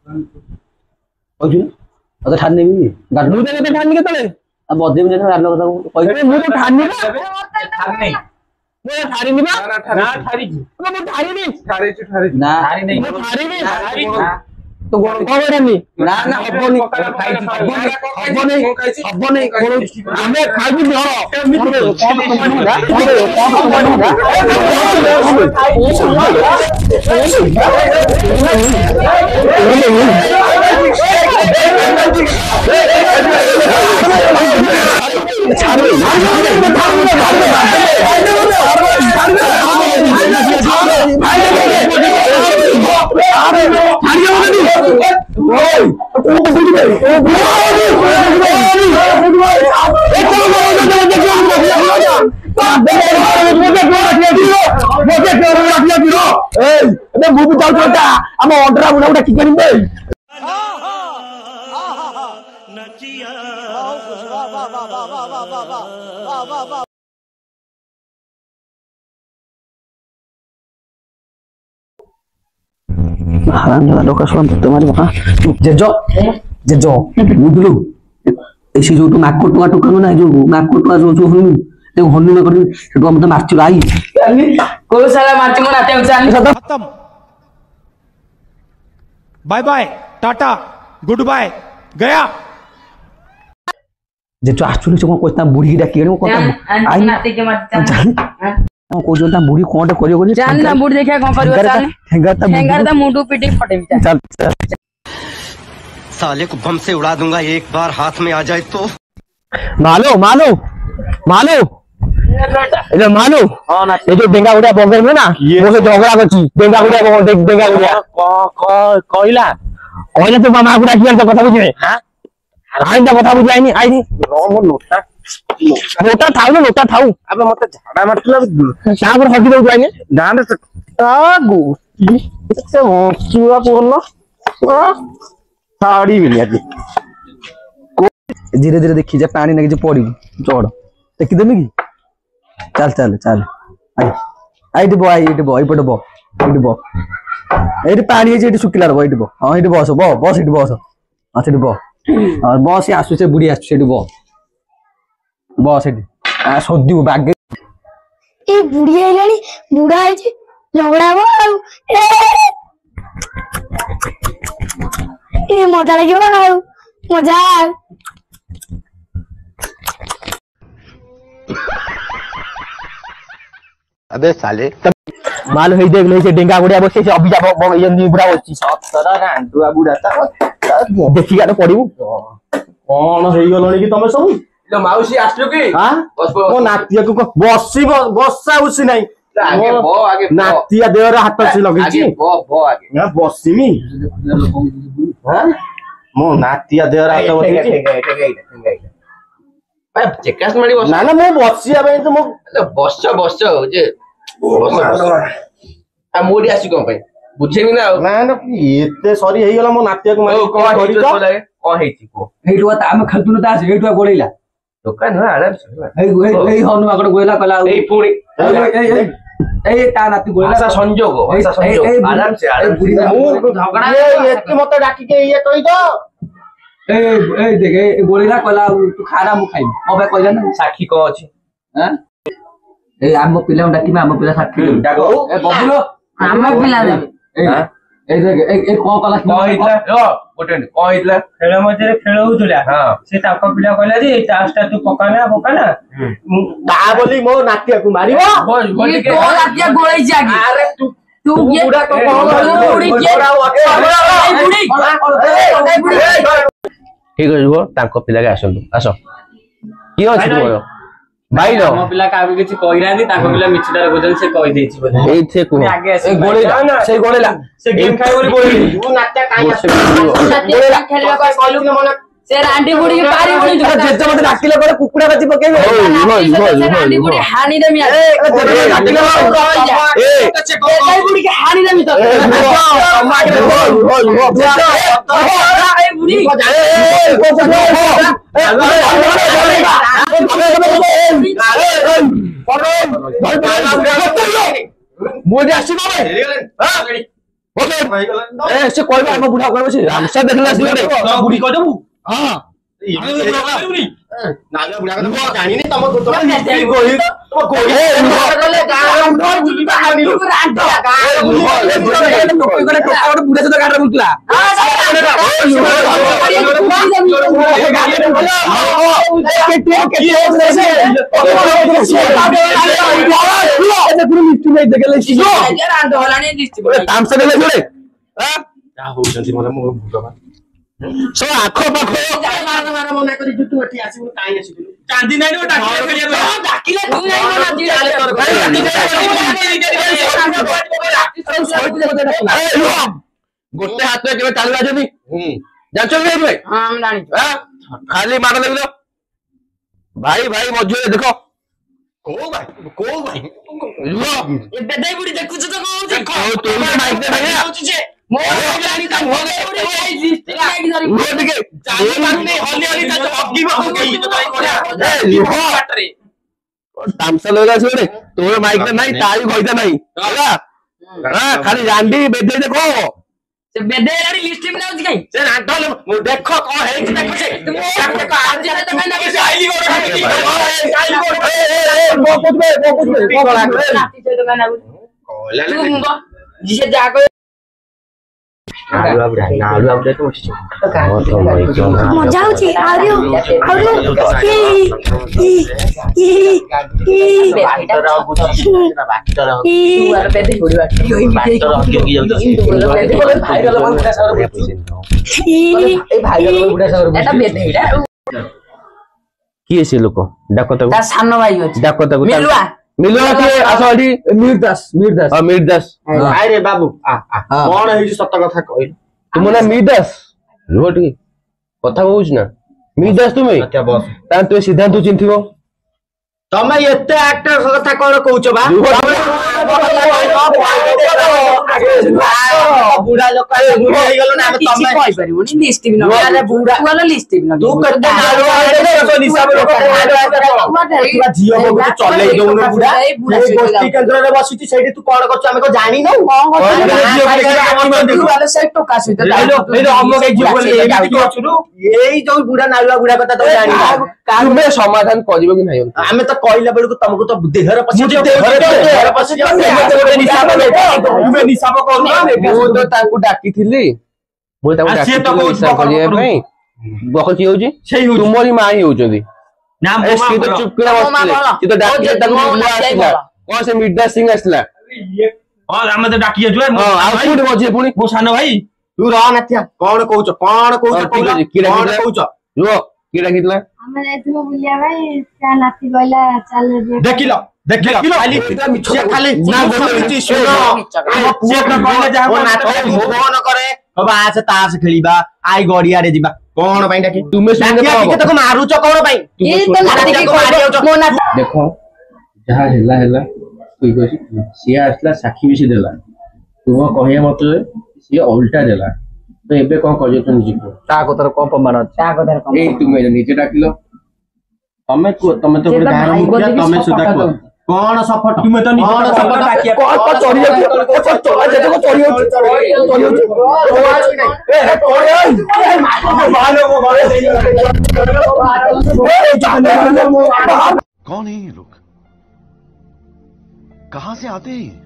କହିଛୁ ନା ତତେ ଠାନି ନେବି ଗାଡି ମୁଁ ତତେ ଠାନି କେତେବେଳେ ଆଉ ବଦେଇବି ଯେ ଗାଡି କଥା କହିବି ମୁଁ ତ ଠାନି ନା ठानी ମୁଁ ଠାରିନି ବା ना ठारी ମୁଁ ଠାରିନି ନା नहीं ମୁଁ ଠାରିନି ତୁ କଣ କବଡାନି ନା ନା ହବନି ହବନି ଆମେ ଖାଇବୁ ମୁଁ ବି ଯାଉଛୁ ଆମ ଅଣ୍ଡରା ବୁଢା ବୁଢା କି କରିବେ ଲୋକ ଶୁଣନ୍ତୁ ଜେଜ ଜେଜ ବୁଝିଲୁ ସେ ଯୋଉ ନାକ ଟୁଆ ଟୁକାନୁ ନା ଯୋଉ ନାକ ଟୁଆ ଯୋଉ ହନୁ ତାକୁ ହନୁ ନା କରି ସେଠୁ ମତେ ମାରଛୁ ଆଇ कोई साला मार्चिंग में आते हैं खत्म bye bye tata goodbye गया जेचो आचुली से कोन कोता बुढ़ी डाकी गणी कोता आई नाती के मारते हैं हम को जोता बुढ़ी कोन करियो कोनी जान ना बुढ़ देखिया कोन करियो चल हेंगर ता मुंडू पिटी फटे बिचा चल साले को बम से उड़ा दूंगा एक बार हाथ में आ जाए तो मालो मालो मालो इधर मालो हां ना ये जो डेंगा उड़ा बंगर में ना वो से झगड़ा करची डेंगा उड़ा डेंगा उड़ा कहला कहले तो मामा उड़ा किया तो कथा बुझे हां आइन ता कथा बुझाई नहीं आई मो नोटा लोटा थाऊ अबे मते झाड़ा मारतला सा पर हगी दउ जाइने दान आगु से चुआ पोलो साड़ी मिली आज धीरे धीरे देखी जा पानी नगे जे पड़ी चढ़ देखि देमी की चल चल चल आई आई दे बो आई दे बो आई पड़ बो आई बो एडी पानी जे एडी सुकिला रो एडी बो हां एडी बस बस एडी बस हां सेडी बो और बस आसु से बुढ़ी आसु सेडी बो बस एडी आ सदी बागे ए बुढ़ी आइलानी बुढ़ा है जी झगड़ा हो ए मजा लगे हो मजा अबे साले माल होई देख ले से डेंगा गुड़िया बसे से अभी जा ये नी बुढ़ा बसी सतरा रांडुआ बुढ़ा देखि गाने पड़िबू कौन हेई गलणी कि तमे सब लो माउसी आस्यो कि हां मो नातिया को बसी बसा उसी नहीं आगे बो आगे नातिया देहरे हाथ से लगी छी बो आगे ना बसीमी हां मो नातिया देहरे हाथ बसी भाई चेकास मारी बस ना ना मो बसिया भाई तो मो बस जे आ मोडी आसी कोन भाई बुझेमी ना ना ना एते सॉरी हेई गला मो नातिया को मारी कोन हेई तो कोन हेई को हेइटुआ ता हम खलतुन ता हेइटुआ गोलेला दुकान है आराम से हेइ हनु आकड़ गोलेला कला ए पुणी ए ता नाती गोलेला ऐसा संजोग आराम से मु झगड़ा ये एते मत डाकी के ये कहि दो ए देख ए गोलेला कला तू खाना मु खाइ ओबे कहले ना साखी को अछि हैं ए आम पिला डाकी में आम पिला साखी डाको ए बबुलो आम पिला दे ए देख ए कोन कला कहितला गोटे कहितला खेल मजे खेल होतुला हां से ताको पिला कहला जे टास्टा तू पकाना ता बोली मो नातिया को मारिबो ये तो लातिया गोळई जागी अरे तू तू ये बुढ़ा तो कहो बुढ़ी ठीक है गो तांको पिला के आसंतु आसो की अछि तोर भाई लो हम पिला का भी किछ कहिरांदी ताको पिला मिछिदार गोजल से कहि देछि बोले ए थे को आगे ए गोलेला से गोलेला से गेम खाइ बोली बोली तू नात्या काई गोलेला खेलबा को कहलु कि मन से रांडी बुढ़ी के पारी बुढ़ी जेजे मते डाकिले करे कुकुडा बाजी पकेबे रांडी बुढ़ी हानि देमी ए डाकिले ए रांडी बुढ़ी के हानि देमी तो मोदी आसी ए से कोई बात बुढ़ा कर बसे हमसे देखला से रे बुढ़ी कह देबू हां नाला बुढ़ा का जानी नहीं तम को गोली तुम गोली गले गार उठर बुली बाहर नी रांट गार बुली कोई टोका बुढ़ा से गाड़ बुलतला आख पाख मना करी जुटू अठी आसी मु काई आसी चांदी नहीं डाकिले गोटे हाथ में केबे चालू आजनी जानचो रे भाई हां हम जानी खाली मार लगलो भाई भाई मजूर देखो को भाई लो ए बेदाई बुढ़ी देखु तो कहू देखो तू माइक दे भैया मो जानी का हो गई लिस्ट लाइक धरी वो दिखे चांदी मारने हली हली तो अग्गी में हो गई तो भाई कोड़ा ए लिखो काटरे तामसा लगा छोड़े तोरे माइक में नहीं ताई भइदा नहीं होला हां खाली जांडी बेदे देखो से बेदाई यारी लिस्ट में जाऊ कहीं से रांटल मु देखो को है कि देखो से देखो आज जरा तो कहना कि आईली गोड़ा वो कुछ में राती से तो कहना तू जिसे जाको नालू अब तो मजा होची आरो किए से लोक डाको तक सानो भाई अछि डाको तक मिलुआ मिलुआ के आसोडी मीरदास मीरदास आय रे बाबू आ कोन है सत्य कथा कहै तुम ना मीरदास रोट कथा कहूछ ना मीरदास तुमे अच्छा बस ता तू सिद्धांत चिंथिबो तमे एते एक्टर कथा कोन कहूछ बा बुढ़ा लोक बुढ़ा हो गेलो ना तमे कहि परिबोनी लिस्ट में अरे बुढ़ा वाला लिस्ट में तू करते नालो निसाब लोक झियो को चले दउन बुढ़ा गोष्ठी केंद्र रे बसिति सेठी तू कोन करछ हमें को जानि न वाला सेट तो का सहित हम के झियो बोले एही कहछुनु एही जो बुढ़ा नालुआ बुढ़ा कथा तो जानि तुमे समाधान करबो कि नहीं हमें तो कहला बेलको तुमको तो देहर पसी देहर पसी निसाब तुमे निसाब कहू मु तो ताकू डाकी थिली मु ताकू डाकी तो हिसाब करिए भाई बहुत होउची तुमरी माई होउचंदी नाम सी तो चुप करा बसले तो डाकी ताकू आसला कौन से मिडा सिंह आसला और हम तो डाकी जो हां आ फुट बजे पुनी मो सानो भाई तू रह नथिया कौन कहूछ जो कीड़ा कितला हम एथनो बुलिया भाई का नाती गइला चल जे देखिलो खाली मिछिया खाली ना बोलुची सुनो हम पुओ का कहले जा हम नाटक भोगन करे अब आज तास खेलीबा आई गड़िया रे जीबा कोन भाई डाकी तुमे सुने के तो मारू छ कोन भाई ये तो नाती के मारियो मो ना देखो जहा हेला ठीक अछि सिया आसला साखी भी से देला तुम कहिया मतलब सिया उल्टा देला तो एबे कोन कजे तुम जीको ता को तर को प्रमाण ता को तर ए तुमे नीचे डाकिलो तमे तो गोटे गार मुखिया तमे सुधा को कोन सफट तुमे तो नीचे सफट डाकिया को चोरी को चोरी कौन है ये लोग कहां से आते हैं?